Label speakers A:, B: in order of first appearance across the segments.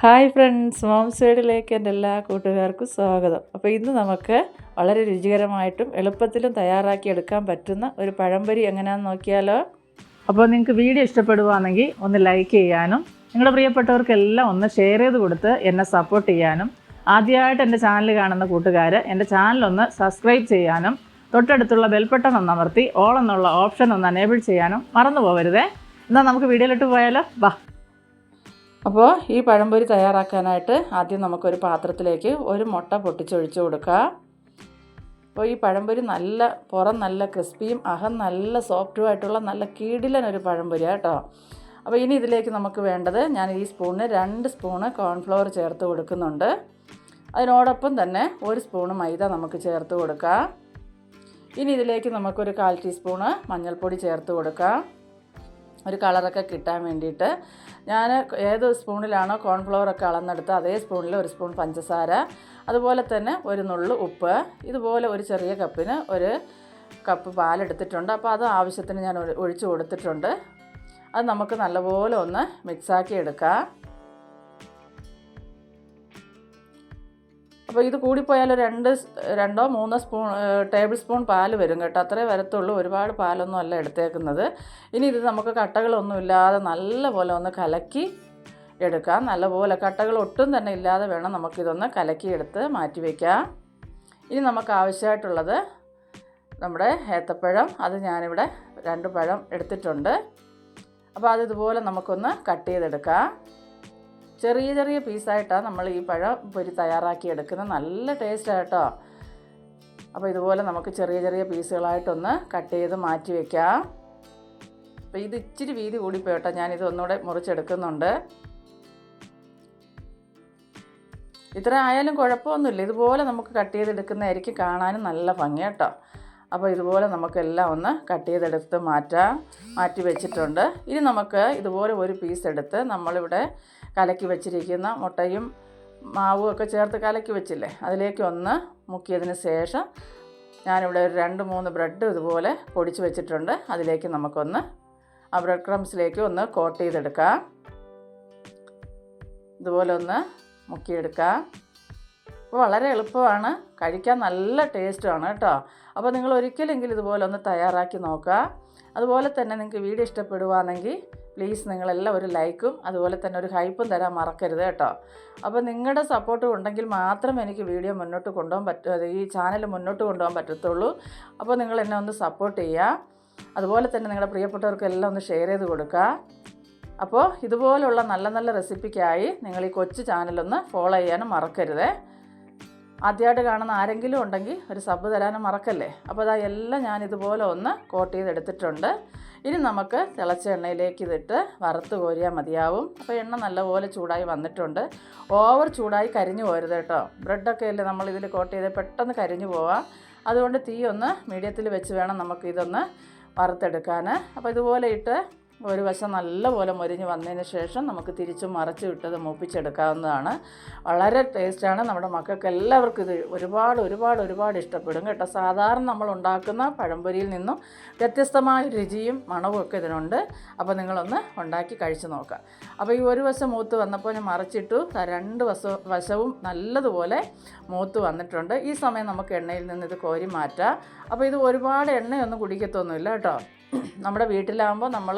A: Hi friends, moms വേഡിലേക്ക് എൻ്റെ എല്ലാ കൂട്ടുകാർക്കും സ്വാഗതം. അപ്പോൾ ഇന്ന് നമുക്ക് വളരെ രുചികരമായിട്ടും എളുപ്പത്തിലും തയ്യാറാക്കി എടുക്കാൻ പറ്റുന്ന ഒരു പഴംപൊരി എങ്ങനെയാണെന്ന് നോക്കിയാലോ. അപ്പോൾ നിങ്ങൾക്ക് വീഡിയോ ഇഷ്ടപ്പെടുകയാണെങ്കിൽ ഒന്ന് ലൈക്ക് ചെയ്യാനും നിങ്ങളുടെ പ്രിയപ്പെട്ടവർക്കെല്ലാം ഒന്ന് ഷെയർ ചെയ്ത് കൊടുത്ത് എന്നെ സപ്പോർട്ട് ചെയ്യാനും, ആദ്യമായിട്ട് എൻ്റെ ചാനൽ കാണുന്ന കൂട്ടുകാർ എൻ്റെ ചാനലൊന്ന് സബ്സ്ക്രൈബ് ചെയ്യാനും, തൊട്ടടുത്തുള്ള ബെൽ ബട്ടൺ ഒന്ന് അമർത്തി ഓൾ എന്നുള്ള ഓപ്ഷൻ ഒന്ന് എനേബിൾ ചെയ്യാനും മറന്നു പോകരുതേ. എന്നാൽ നമുക്ക് വീഡിയോയിലിട്ട് പോയാലോ. വാ. അപ്പോൾ ഈ പഴംപൊരി തയ്യാറാക്കാനായിട്ട് ആദ്യം നമുക്കൊരു പാത്രത്തിലേക്ക് ഒരു മുട്ട പൊട്ടിച്ചൊഴിച്ച് കൊടുക്കുക. അപ്പോൾ ഈ പഴംപൊരി പുറം നല്ല ക്രിസ്പിയും അകം നല്ല സോഫ്റ്റുമായിട്ടുള്ള നല്ല കിടിലനൊരു പഴംപൊരിയാണ് കേട്ടോ. അപ്പോൾ ഇനി ഇതിലേക്ക് നമുക്ക് വേണ്ടത്, ഞാൻ ഈ സ്പൂണിന് 2 സ്പൂണ് കോൺഫ്ലവർ ചേർത്ത് കൊടുക്കുന്നുണ്ട്. അതിനോടൊപ്പം തന്നെ 1 സ്പൂണ് മൈദ നമുക്ക് ചേർത്ത് കൊടുക്കാം. ഇനി ഇതിലേക്ക് നമുക്കൊരു 1/4 ടീസ്പൂണ് മഞ്ഞൾപ്പൊടി ചേർത്ത് കൊടുക്കാം, ഒരു കളറൊക്കെ കിട്ടാൻ വേണ്ടിയിട്ട്. ഞാൻ ഏത് സ്പൂണിലാണോ കോൺഫ്ലവറൊക്കെ അളന്നെടുത്ത് അതേ സ്പൂണിൽ 1 സ്പൂൺ പഞ്ചസാര, അതുപോലെ തന്നെ ഒരു നുള്ളു ഉപ്പ്, ഇതുപോലെ ഒരു ചെറിയ കപ്പിന് 1 കപ്പ് പാലെടുത്തിട്ടുണ്ട്. അപ്പോൾ അത് ആവശ്യത്തിന് ഞാൻ ഒഴിച്ച് കൊടുത്തിട്ടുണ്ട്. അത് നമുക്ക് നല്ലപോലെ ഒന്ന് മിക്സാക്കി എടുക്കാം. അപ്പോൾ ഇത് കൂടിപ്പോയാൽ 2-3 ടേബിൾ സ്പൂൺ പാൽ വരും കേട്ടോ, അത്രേ വരത്തുള്ളൂ. ഒരുപാട് പാലൊന്നും അല്ല എടുത്തേക്കുന്നത്. ഇനി ഇത് നമുക്ക് കട്ടകളൊന്നും ഇല്ലാതെ നല്ലപോലെ ഒന്ന് കലക്കി എടുക്കാം. നല്ലപോലെ കട്ടകൾ ഒട്ടും തന്നെ ഇല്ലാതെ വേണം നമുക്കിതൊന്ന് കലക്കിയെടുത്ത് മാറ്റി വയ്ക്കാം. ഇനി നമുക്ക് ആവശ്യമായിട്ടുള്ളത് നമ്മുടെ ഏത്തപ്പഴം, അത് ഞാനിവിടെ 2 പഴം എടുത്തിട്ടുണ്ട്. അപ്പോൾ അതിതുപോലെ നമുക്കൊന്ന് കട്ട് ചെയ്തെടുക്കാം. ചെറിയ ചെറിയ പീസായിട്ടാണ് നമ്മൾ ഈ പഴംപൊരി തയ്യാറാക്കി എടുക്കുന്നത്. നല്ല ടേസ്റ്റാണ് കേട്ടോ. അപ്പോൾ ഇതുപോലെ നമുക്ക് ചെറിയ ചെറിയ പീസുകളായിട്ടൊന്ന് കട്ട് ചെയ്ത് മാറ്റി വയ്ക്കാം. അപ്പോൾ ഇത് ഇച്ചിരി വീതി കൂടിപ്പോയിട്ടോ, ഞാനിത് ഒന്നുകൂടെ മുറിച്ചെടുക്കുന്നുണ്ട്. ഇത്ര ആയാലും കുഴപ്പമൊന്നുമില്ല, ഇതുപോലെ നമുക്ക് കട്ട് ചെയ്തെടുക്കുന്നതായിരിക്കും കാണാനും നല്ല ഭംഗി കേട്ടോ. അപ്പോൾ ഇതുപോലെ നമുക്കെല്ലാം ഒന്ന് കട്ട് ചെയ്തെടുത്ത് മാറ്റി വെച്ചിട്ടുണ്ട്. ഇനി നമുക്ക് ഇതുപോലെ ഒരു പീസ് എടുത്ത് നമ്മളിവിടെ കലക്കി വെച്ചിരിക്കുന്ന മുട്ടയും മാവും ഒക്കെ ചേർത്ത് കലക്കി വെച്ചില്ലേ, അതിലേക്ക് ഒന്ന് മുക്കിയതിന് ശേഷം ഞാനിവിടെ ഒരു 2-3 ബ്രെഡ് ഇതുപോലെ പൊടിച്ച് വെച്ചിട്ടുണ്ട്. അതിലേക്ക് നമുക്കൊന്ന് ആ ബ്രെഡ് ക്രംസിലേക്ക് ഒന്ന് കോട്ട് ചെയ്തെടുക്കാം. ഇതുപോലെ ഒന്ന് മുക്കിയെടുക്കാം. അപ്പോൾ വളരെ എളുപ്പമാണ്, കഴിക്കാൻ നല്ല ടേസ്റ്റുമാണ് കേട്ടോ. അപ്പോൾ നിങ്ങൾ ഒരിക്കലെങ്കിലും ഇതുപോലെ ഒന്ന് തയ്യാറാക്കി നോക്കുക. അതുപോലെ തന്നെ നിങ്ങൾക്ക് വീഡിയോ ഇഷ്ടപ്പെടുകയാണെങ്കിൽ പ്ലീസ് നിങ്ങളെല്ലാം ഒരു ലൈക്കും അതുപോലെ തന്നെ ഒരു ഹൈപ്പും തരാൻ മറക്കരുത് കേട്ടോ. അപ്പോൾ നിങ്ങളുടെ സപ്പോർട്ട് ഉണ്ടെങ്കിൽ മാത്രം എനിക്ക് വീഡിയോ മുന്നോട്ട് കൊണ്ടുപോകാൻ ഈ ചാനൽ മുന്നോട്ട് കൊണ്ടുപോകാൻ പറ്റത്തുള്ളൂ. അപ്പോൾ നിങ്ങൾ എന്നെ ഒന്ന് സപ്പോർട്ട് ചെയ്യുക. അതുപോലെ തന്നെ നിങ്ങളുടെ പ്രിയപ്പെട്ടവർക്കെല്ലാം ഒന്ന് ഷെയർ ചെയ്ത് കൊടുക്കുക. അപ്പോൾ ഇതുപോലുള്ള നല്ല നല്ല റെസിപ്പിക്കായി നിങ്ങൾ ഈ കൊച്ചു ചാനലൊന്ന് ഫോളോ ചെയ്യാനും മറക്കരുത്. ആദ്യമായിട്ട് കാണുന്ന ആരെങ്കിലും ഉണ്ടെങ്കിൽ ഒരു സബ് തരാനും മറക്കല്ലേ. അപ്പോൾ അതാ എല്ലാം ഞാൻ ഇതുപോലെ ഒന്ന് കോട്ട് ചെയ്തെടുത്തിട്ടുണ്ട്. ഇനി നമുക്ക് തിളച്ച എണ്ണയിലേക്ക് ഇതിട്ട് വറുത്ത് കോരിയാൽ മതിയാവും. അപ്പോൾ എണ്ണ നല്ലപോലെ ചൂടായി വന്നിട്ടുണ്ട്. ഓവർ ചൂടായി കരിഞ്ഞു പോരുത് കേട്ടോ. ബ്രെഡൊക്കെ അല്ലേ നമ്മൾ ഇതിൽ കോട്ട് ചെയ്ത് പെട്ടെന്ന് കരിഞ്ഞു പോവാം. അതുകൊണ്ട് തീ ഒന്ന് മീഡിയത്തിൽ വെച്ച് വേണം നമുക്കിതൊന്ന് വറുത്തെടുക്കാൻ. അപ്പോൾ ഇതുപോലെ ഇട്ട് ഒരു വശം നല്ലപോലെ മൊരിഞ്ഞ് വന്നതിന് ശേഷം നമുക്ക് തിരിച്ചും മറച്ചും ഇട്ടത് മൂപ്പിച്ചെടുക്കാവുന്നതാണ്. വളരെ ടേസ്റ്റാണ്. നമ്മുടെ മക്കൾക്ക് എല്ലാവർക്കും ഇത് ഒരുപാട് ഇഷ്ടപ്പെടും കേട്ടോ. സാധാരണ നമ്മൾ ഉണ്ടാക്കുന്ന പഴംപൊരിയിൽ നിന്നും വ്യത്യസ്തമായ രുചിയും മണവും ഒക്കെ ഇതിനുണ്ട്. അപ്പോൾ നിങ്ങളൊന്ന് ഉണ്ടാക്കി കഴിച്ച് നോക്കുക. അപ്പോൾ ഈ ഒരു വശം മൂത്ത് വന്നപ്പോൾ ഞാൻ മറിച്ചിട്ടു. 2 വശവും നല്ലതുപോലെ മൂത്ത് വന്നിട്ടുണ്ട്. ഈ സമയം നമുക്ക് എണ്ണയിൽ നിന്ന് ഇത് കോരി മാറ്റാം. അപ്പോൾ ഇത് ഒരുപാട് എണ്ണയൊന്നും കുടിക്കത്തൊന്നുമില്ല കേട്ടോ. നമ്മുടെ വീട്ടിലാകുമ്പോൾ നമ്മൾ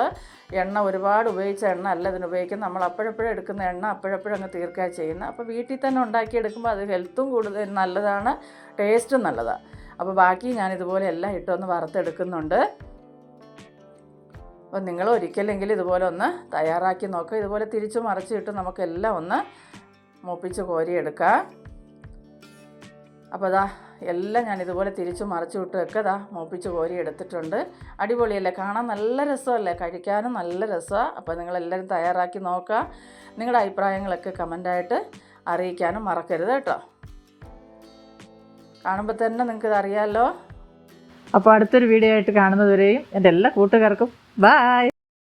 A: എണ്ണ ഒരുപാട് ഉപയോഗിച്ച എണ്ണ അല്ല ഇതിന് ഉപയോഗിക്കുന്നത്. നമ്മൾ അപ്പോഴപ്പോഴും എടുക്കുന്ന എണ്ണ അപ്പോഴപ്പോഴും അങ്ങ് തീർക്കുകയാണ് ചെയ്യുന്നത്. അപ്പോൾ വീട്ടിൽ തന്നെ ഉണ്ടാക്കിയെടുക്കുമ്പോൾ അത് ഹെൽത്തും കൂടുതൽ നല്ലതാണ്, ടേസ്റ്റും നല്ലതാണ്. അപ്പോൾ ബാക്കി ഞാനിതുപോലെ എല്ലാം ഇട്ടൊന്ന് വറുത്തെടുക്കുന്നുണ്ട്. അപ്പോൾ നിങ്ങൾ ഒരിക്കലെങ്കിലും ഇതുപോലെ ഒന്ന് തയ്യാറാക്കി നോക്കുക. ഇതുപോലെ തിരിച്ചു മറിച്ചിട്ട് നമുക്കെല്ലാം ഒന്ന് മൂപ്പിച്ച് കോരിയെടുക്കാം. അപ്പോൾ അതാ എല്ലാം ഞാൻ ഇതുപോലെ തിരിച്ചു മറിച്ചു വിട്ടൊക്കെ മൂപ്പിച്ച് കോരി എടുത്തിട്ടുണ്ട്. അടിപൊളിയല്ലേ, കാണാൻ നല്ല രസമല്ലേ, കഴിക്കാനും നല്ല രസമാണ്. അപ്പോൾ നിങ്ങളെല്ലാവരും തയ്യാറാക്കി നോക്കുക. നിങ്ങളുടെ അഭിപ്രായങ്ങളൊക്കെ കമൻ്റായിട്ട് അറിയിക്കാനും മറക്കരുത് കേട്ടോ. കാണുമ്പോൾ തന്നെ നിങ്ങൾക്കിത് അറിയാമല്ലോ. അപ്പോൾ അടുത്തൊരു വീഡിയോ ആയിട്ട് കാണുന്നതുവരെയും എൻ്റെ എല്ലാ കൂട്ടുകാർക്കും ബൈ.